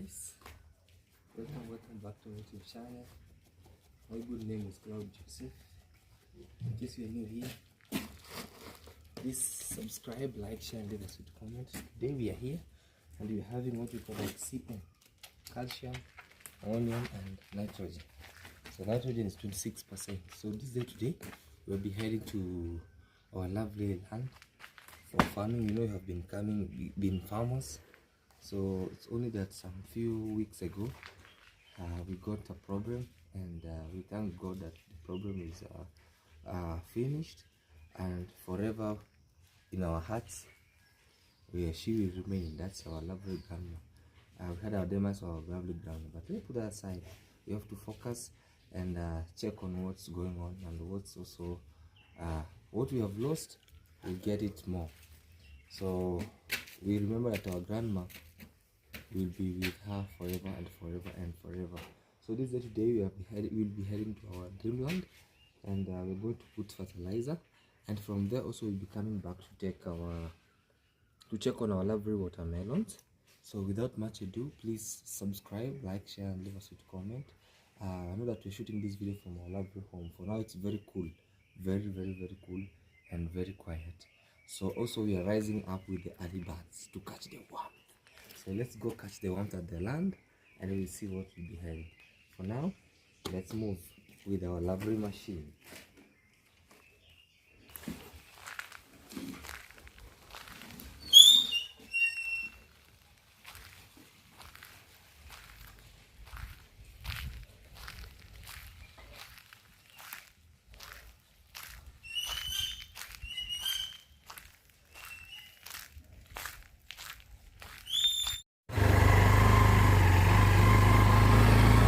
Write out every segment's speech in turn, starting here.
guys, welcome back to my YouTube channel. My good name is Claude. In case you are new here, please subscribe, like, share, and leave us with comments. Today we are here and we are having what we call like CN, calcium, ammonium, and nitrogen. So nitrogen is 26%. So this day today we'll be heading to our lovely land for farming. You know, we have been farmers. So it's only that some few weeks ago we got a problem, and we thank God that the problem is finished, and forever in our hearts she will remain. That's our lovely grandma. We had our demise of our lovely grandma, but let's put that aside. We have to focus and check on what's going on, and what's also what we have lost, we'll get it more. So we remember that our grandma will be with her forever and forever and forever. So this day today we'll be heading to our dreamland, and we're going to put fertilizer, and from there also we'll be coming back to check on our lovely watermelons. So without much ado, please subscribe, like, share, and leave us a comment. I know that we're shooting this video from our lovely home. For now it's very cool, very cool and very quiet. So also we are rising up with the early birds to catch the warmth. So let's go catch the warmth at the land, and we'll see what we'll be having. For now, let's move with our lovely machine.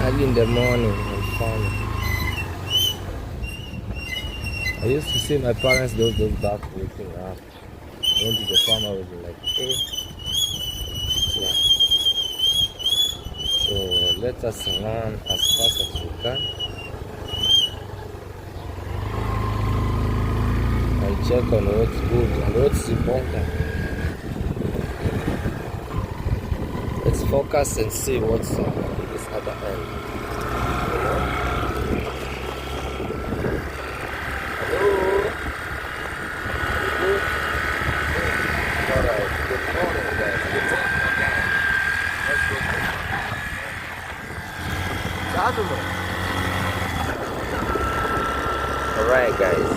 Early in the morning, I'm farming. I used to see my parents those back waking up. Going to the farm, I was like, hey. Yeah. So let us run as fast as we can and check on what's good and what's important. Let's focus and see what's on this other end. Alright guys.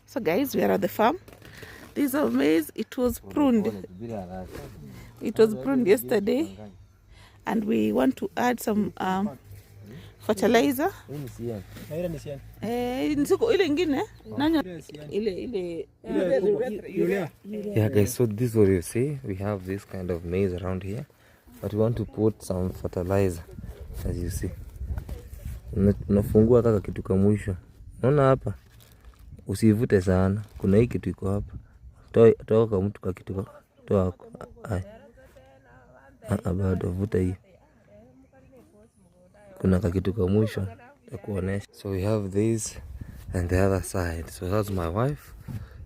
So guys, we are at the farm. This is maize. It was pruned. It was pruned yesterday, and we want to add some fertilizer. Yeah guys, so this is what you see. We have this kind of maize around here, but we want to put some fertilizer, as you see. Unafungua kaka kitu ka mwisho. Unaona hapa usivute sana. Kuna hii kitu iko hapa. Toa kwa mtu kwa kitu kwa. Toa. Bado vuta hii. Kuna kitu kwa mwisho ya kuonesha. So we have this and the other side. So that's my wife,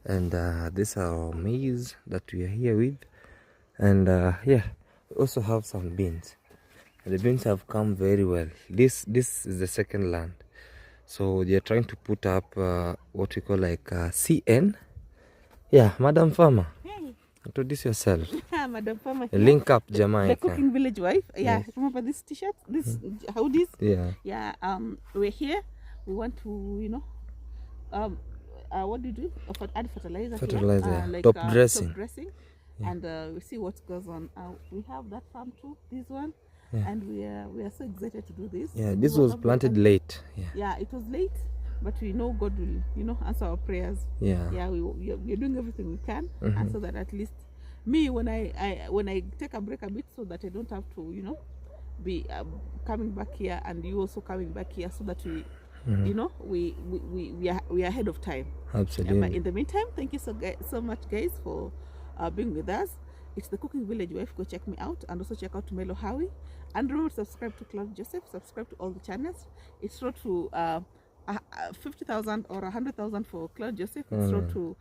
and this are our maize that we are here with, and yeah, we also have some beans. And the beans have come very well. This is the second land, so they are trying to put up what we call like CN. Yeah, Madam Farmer. Hey. Introduce yourself. Madam Farmer. Link up, Jamaica. The cooking village wife. Yeah, yes. Remember this t-shirt? This hoodies? Yeah. Yeah. We're here. We want to, you know, what do you do? Add fertilizer. Fertilizer. Here. Like, top dressing. Top dressing. Yeah. And we see what goes on. We have that farm too. This one. Yeah. And we are so excited to do this. Yeah. This was planted late. Yeah. Yeah. It was late. But we know God will, you know, answer our prayers. Yeah. Yeah, we're doing everything we can, and so that at least me, when I take a break a bit, so that I don't have to, you know, be coming back here, and you also coming back here, so that we, you know, we are ahead of time. Absolutely. But in the meantime, thank you so much, guys, for being with us. It's the Cooking Village Wife. Go check me out, and also check out Melo Howie, and remember to subscribe to Claude Joseph. Subscribe to all the channels. It's road to 50,000 or 100,000 for Claude Joseph. It's road to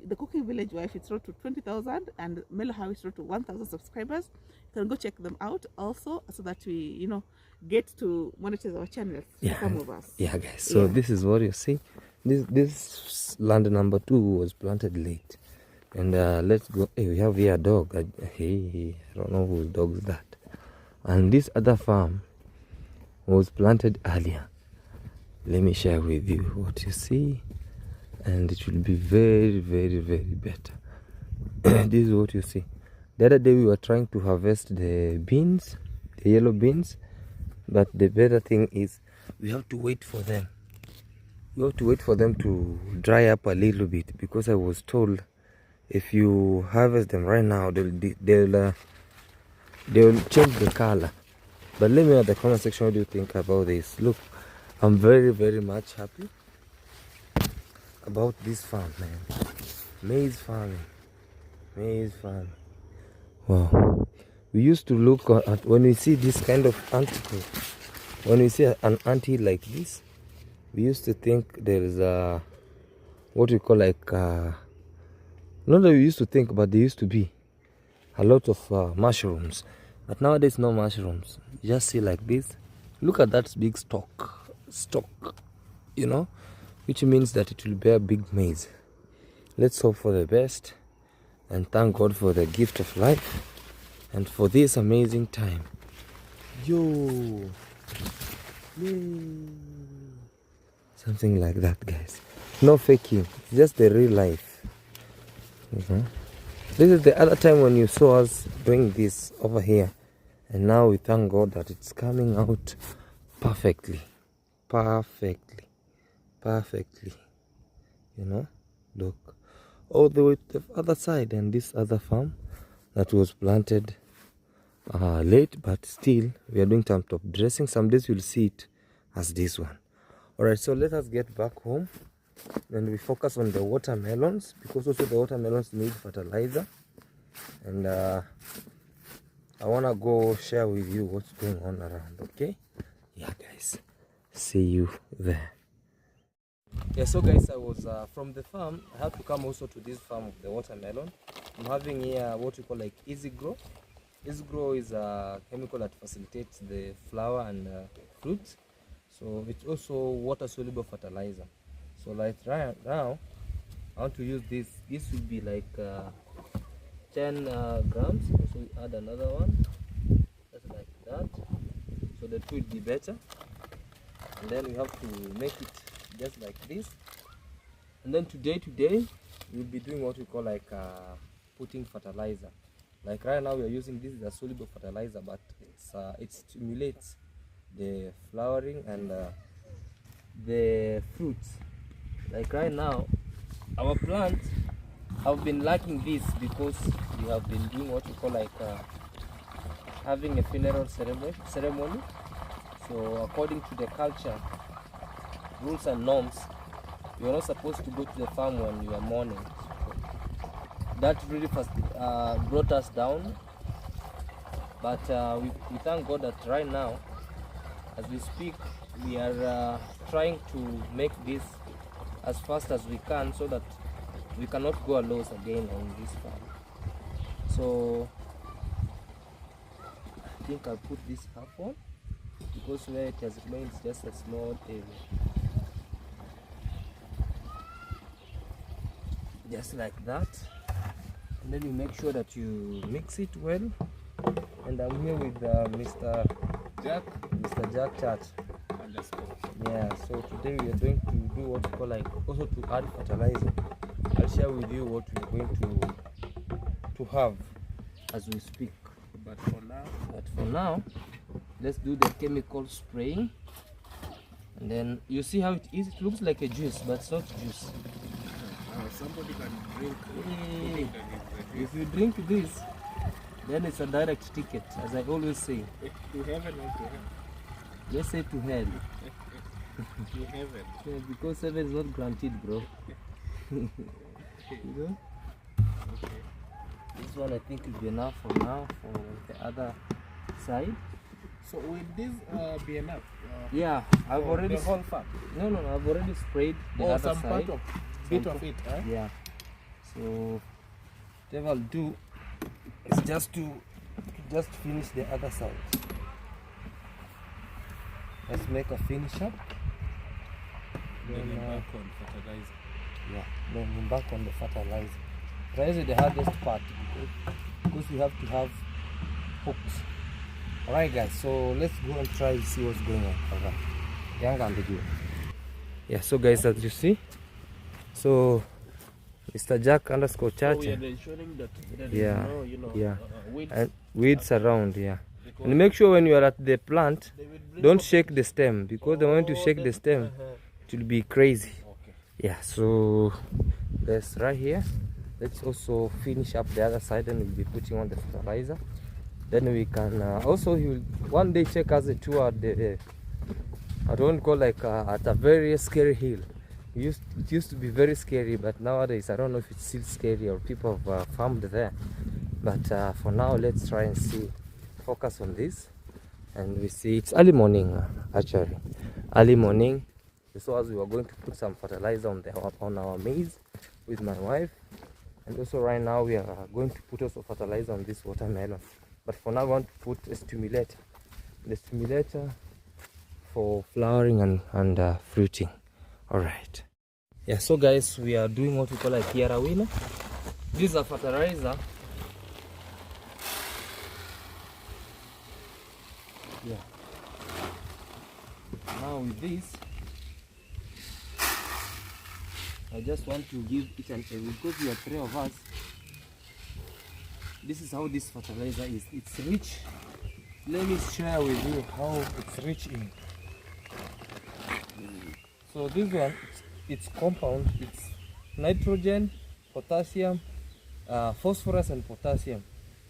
the Cooking Village Wife. It's road to 20,000, and Melo Howie is road to 1,000 subscribers. You can go check them out also, so that we, you know, get to monetize our channels. Yeah, some of us. Yeah, guys. So this is what you see. This land number 2 was planted late, and let's go. Hey, we have here a dog. I don't know whose dog is that. And this other farm was planted earlier. Let me share with you what you see, and it will be very, very, very better. This is what you see. The other day we were trying to harvest the beans, the yellow beans, but the better thing is we have to wait for them. We have to wait for them to dry up a little bit, because I was told if you harvest them right now, they'll change the color. But let me know in the comment section what do you think about this. Look, I'm very, very much happy about this farm, man. Maize farming. Maize farming. Wow. We used to look at, when we see this kind of article, when we see an auntie like this, we used to think there is a, what we call like, not that we used to think, but there used to be a lot of mushrooms. But nowadays, no mushrooms. You just see like this. Look at that big stalk, you know, which means that it will bear big maize. Let's hope for the best, and thank God for the gift of life and for this amazing time. Yo, yay. Something like that, guys. No faking, it's just the real life. This is the other time when you saw us doing this over here, and now we thank God that it's coming out perfectly. Perfectly, you know. Look all the way to the other side, and this other farm that was planted late, but still we are doing some top dressing. Some days you'll see it as this one. All right, so let us get back home and we focus on the watermelons, because also the watermelons need fertilizer, and I want to go share with you what's going on around. Okay, yeah, guys, see you there. Yeah, so guys, I was from the farm. I had to come also to this farm of the watermelon. I'm having here what we call like Easy Grow. Easy Grow is a chemical that facilitates the flower and fruits. So it's also water soluble fertilizer. So like right now, I want to use this. This will be like 10 grams. So we add another one, just like that. So the two will be better. And then we have to make it just like this. And then today we'll be doing what we call like putting fertilizer. Like right now we are using this as a soluble fertilizer, but it stimulates the flowering and the fruits. Like right now our plants have been lacking this, because we have been doing what we call like having a funeral ceremony. So according to the culture rules and norms, You are not supposed to go to the farm when you are mourning. That really first brought us down. But we thank God that right now, as we speak, we are trying to make this as fast as we can so that we cannot go a loss again on this farm. So I think I'll put this half on because where it has remained is just a small area. Just like that. And then you make sure that you mix it well. And I'm here with Mr. Jack Church. Yeah, so today we are going to do what we call like also to add fertilizer. I'll share with you what we're going to have as we speak. But for now, let's do the chemical spraying. And then you see how it is. It looks like a juice, but it's not juice. Somebody can drink. If you drink this, then it's a direct ticket, as I always say. To heaven or to hell? Let's say to hell. To heaven. Yeah, because heaven is not granted, bro. You know? Okay. This one I think will be enough for now for the other side. So will this be enough? Yeah, I've already the whole farm. No, I've already sprayed the Or other some side. bit of it, huh? Yeah. So what I'll do is just to finish the other side. Let's make a finish up. Then back on fertilizer. Yeah, then we're back on the fertilizer. Fertilizer is the hardest part because we have to have hooks. Alright guys, so let's go and try to see what's going on. Alright. Yeah, so guys, as you see, so Mr. Jack _ Church. We are ensuring that there is Yeah, no, yeah. weeds. And weeds around, yeah. And make sure when you are at the plant, don't shake the stem, because the moment you shake the stem, it will be crazy. Okay. Yeah, so that's right here. Let's also finish up the other side, and we'll be putting on the fertilizer. Then we can also he will one day take us a tour at the I don't call like at a very scary hill. It used to be very scary, but nowadays I don't know if it's still scary or people have farmed there. But for now, let's try and see. Focus on this, and we see it's early morning actually. Early morning. So as we were going to put some fertilizer on our maize with my wife, and also right now we are going to put also fertilizer on this watermelon. But for now, I want to put a stimulator. The stimulator for flowering and fruiting. Alright. Yeah, so guys, we are doing what we call a Kiarawina. This is a fertilizer. Yeah. Now with this, I just want to give it an because we are 3 of us. This is how this fertilizer is. It's rich. Let me share with you how it's rich in. So this one, it's compound. It's nitrogen, potassium, phosphorus and potassium,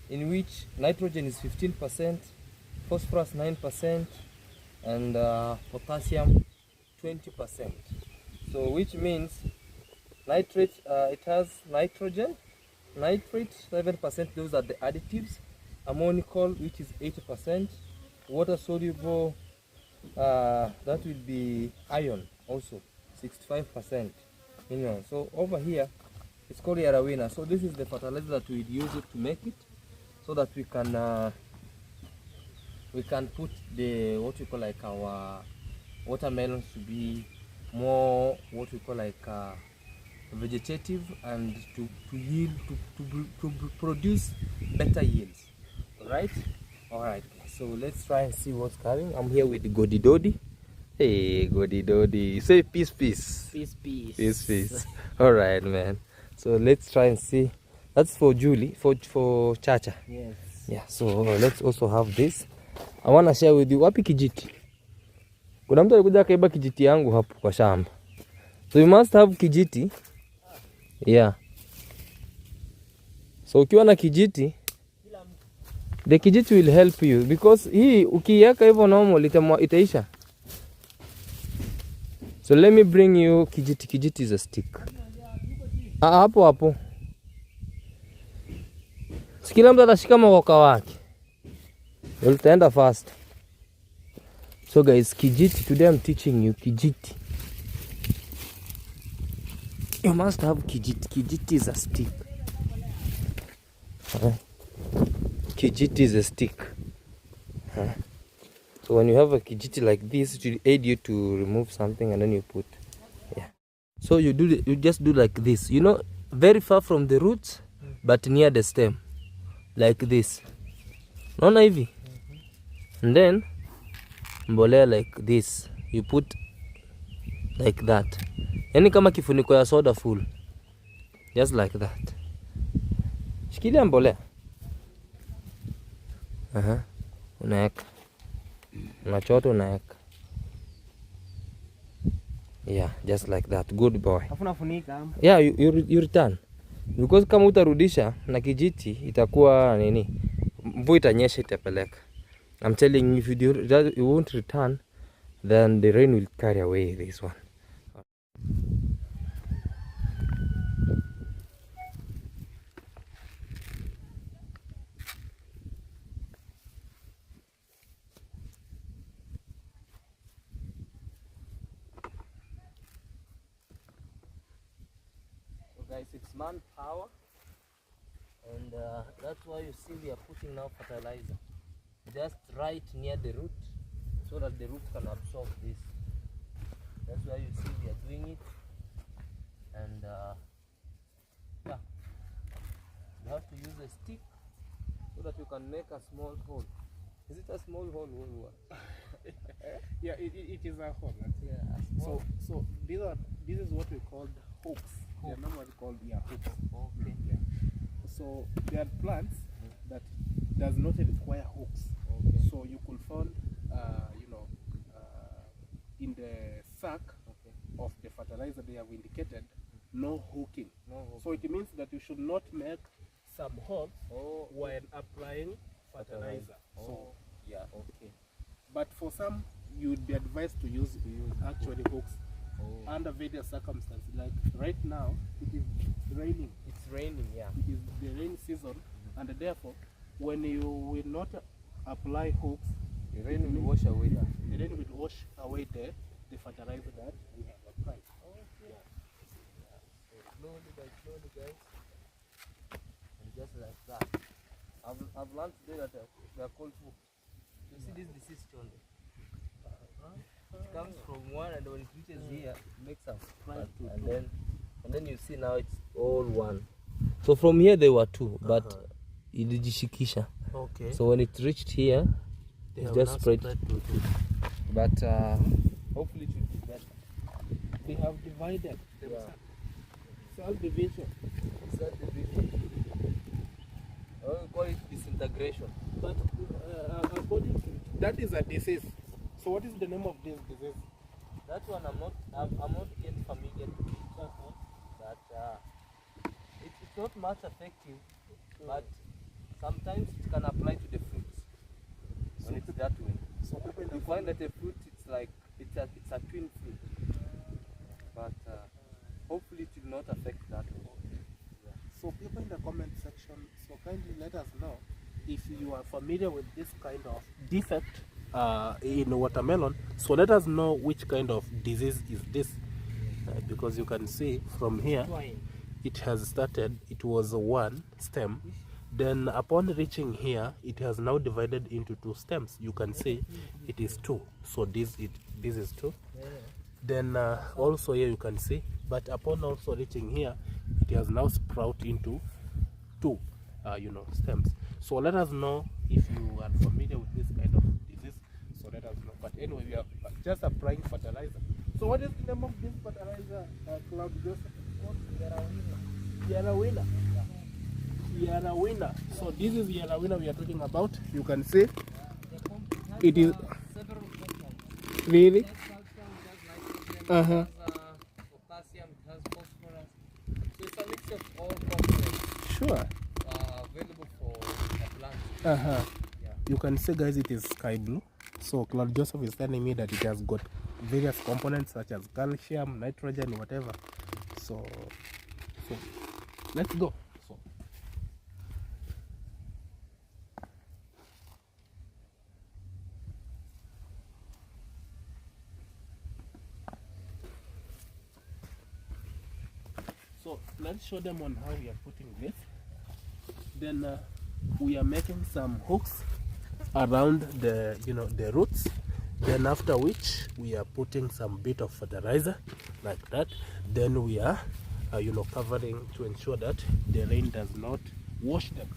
in which nitrogen is 15%, phosphorus 9%, and potassium 20%. So which means nitrate, it has nitrogen, nitrate 7%, those are the additives, ammonical, which is 80%, water soluble, that will be iron also 65%. So over here it's called Yarawina. So this is the fertilizer that we use it to make it, so that we can put the what we call like our watermelons to be more what we call like vegetative, and to yield to produce better yields. Alright, so let's try and see what's coming. I'm here with Godi Dodi. Hey Godi Dodi, say peace. Peace. Alright, man, so let's try and see. That's for Julie, for Chacha. Yes. Yeah, so let's also have this. I want to share with you. Wapi kijiti? Kuna mtu alikuja akaiba kijiti yangu hapo kwa shamba. So you must have kijiti. Yeah. So ukiwa na kijiti, the kijiti will help you, because hii ukiweka hivyo normal itaisha. So So let me bring you kijiti. Kijiti is a stick. Hapo hapo. Sikila mtu atashika mkoka wake. Utaenda fast. So guys, kijiti, today I'm teaching you kijiti. You must have kijiti. Kijiti is a stick. Kijiti is a stick. So when you have a kijiti like this, it will aid you to remove something, and then you put. Yeah. So you just do like this. You know, very far from the roots, but near the stem, like this. Naona hivi. And then mbolea like this. You put like that. Yani kama kifuniko ya soda full. Just like that. Shikilia mbolea. Unaweka. Unachota unaweka. Yeah, just like that. Good boy. Afuna funika. Yeah, you return. Because kama utarudisha na kijiti itakuwa nini? Mvua itanyesha itapeleka. I'm telling you, if you won't return, then the rain will carry away this one. So guys, it's manpower, and that's why you see we are putting now fertilizer. Just right near the root, so that the root can absorb this. That's why you see we are doing it. And yeah, you have to use a stick so that you can make a small hole. Is it a small hole? Yeah, it is a hole. Yeah. So this is what we call hooks. They are normally called hooks. Okay. Yeah. So there are plants that does not require hooks. Okay. So you could find, in the sack of the fertilizer they have indicated no hooking. So it means that you should not make some holes when applying fertilizer. So yeah, okay. But for some, you would be advised to use actually hooks under various circumstances. Like right now, it is raining. It's raining, yeah. It is the rain season, and therefore, when you will not apply hooks, the rain will wash away. The rain will wash away the fertilizer that we have applied. Okay. Yeah. So slowly by slowly, guys, and just like that. I've learned today that they are called hooks. You see this Decesion. It comes from one, and when it reaches here, it makes a cut, and then you see now it's all one. So from here they were two, but ilijishikisha. Okay. So when it reached here, it's just spread. But hopefully it should be better. They have divided themselves. Self-division. Self-division. We call it disintegration. But according to that is a disease. So what is the name of this disease? That one I'm not yet familiar with it. But it's not much effective, but sometimes it can apply to the fruits when it's that way. So you find that a fruit, it's like it's a twin fruit, but hopefully it will not affect that one. Yeah. So people in the comment section, so kindly let us know if you are familiar with this kind of defect in watermelon. So let us know which kind of disease is this, because you can see from here it has started. It was one stem, then upon reaching here it has now divided into two stems. You can see it is two. So this is two. Then also here you can see, but upon also reaching here it has now sprouted into two stems. So let us know if you are familiar with this kind of disease. So let us know. But anyway, we are just applying fertilizer. So what is the name of this fertilizer, Claude Joseph? Yarawina. Yarawina. So this is Yarawina we are talking about. You can see it is really potassium, it has phosphorus. So it's a mix of all components. Sure. Available for the plant. You can see, guys, it is sky blue. So Claude Joseph is telling me that it has got various components such as calcium, nitrogen, whatever. So let's go. So let's show them on how we are putting this. Then we are making some hooks around the the roots. Then after which we are putting some bit of fertilizer like that. Then we are covering to ensure that the rain does not wash them.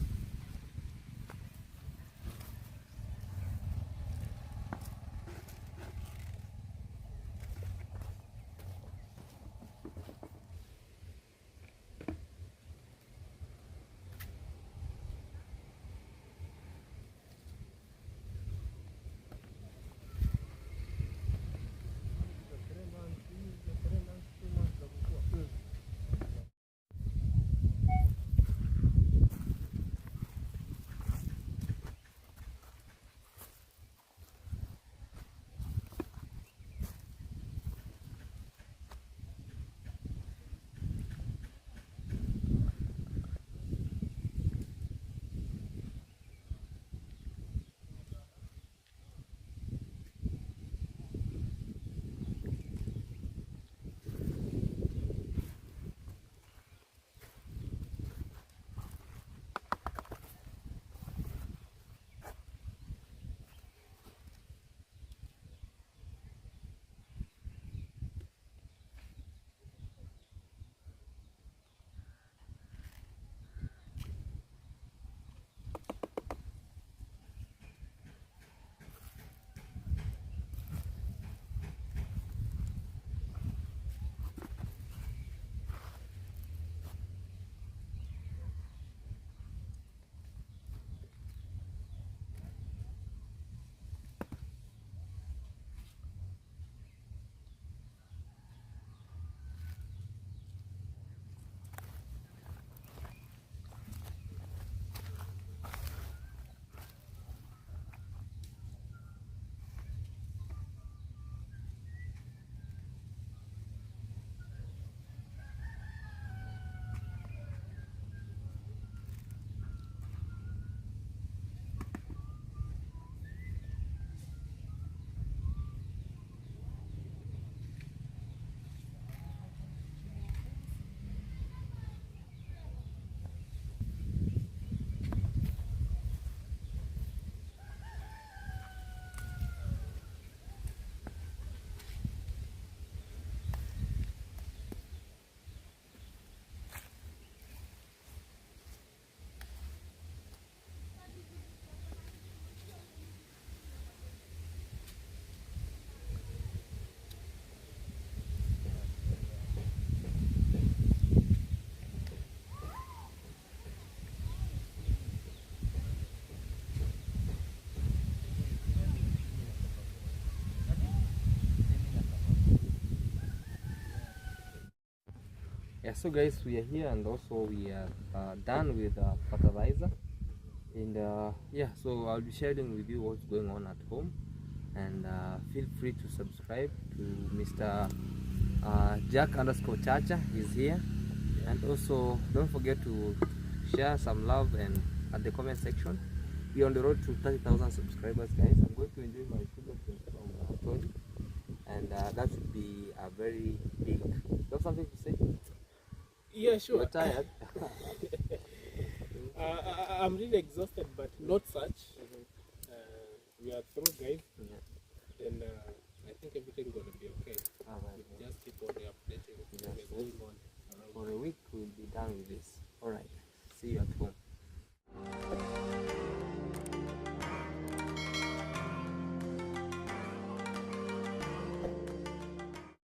Yeah, so guys, we are here and also we are done with fertilizer, and yeah, so I'll be sharing with you what's going on at home, and feel free to subscribe to Mr. Jack_Chacha. He's here, and also don't forget to share some love and at the comment section. We're on the road to 30,000 subscribers, guys. I'm going to enjoy my food from Claude, and that would be a very big. You have something to say? Yeah, sure. You're tired. I'm really exhausted, but not such. We are through, guys. Yeah. And I think everything gonna be okay. All right. We'll just keep on updating. Yes. What's going on around. For a week, we'll be done with this. All right. See you at home.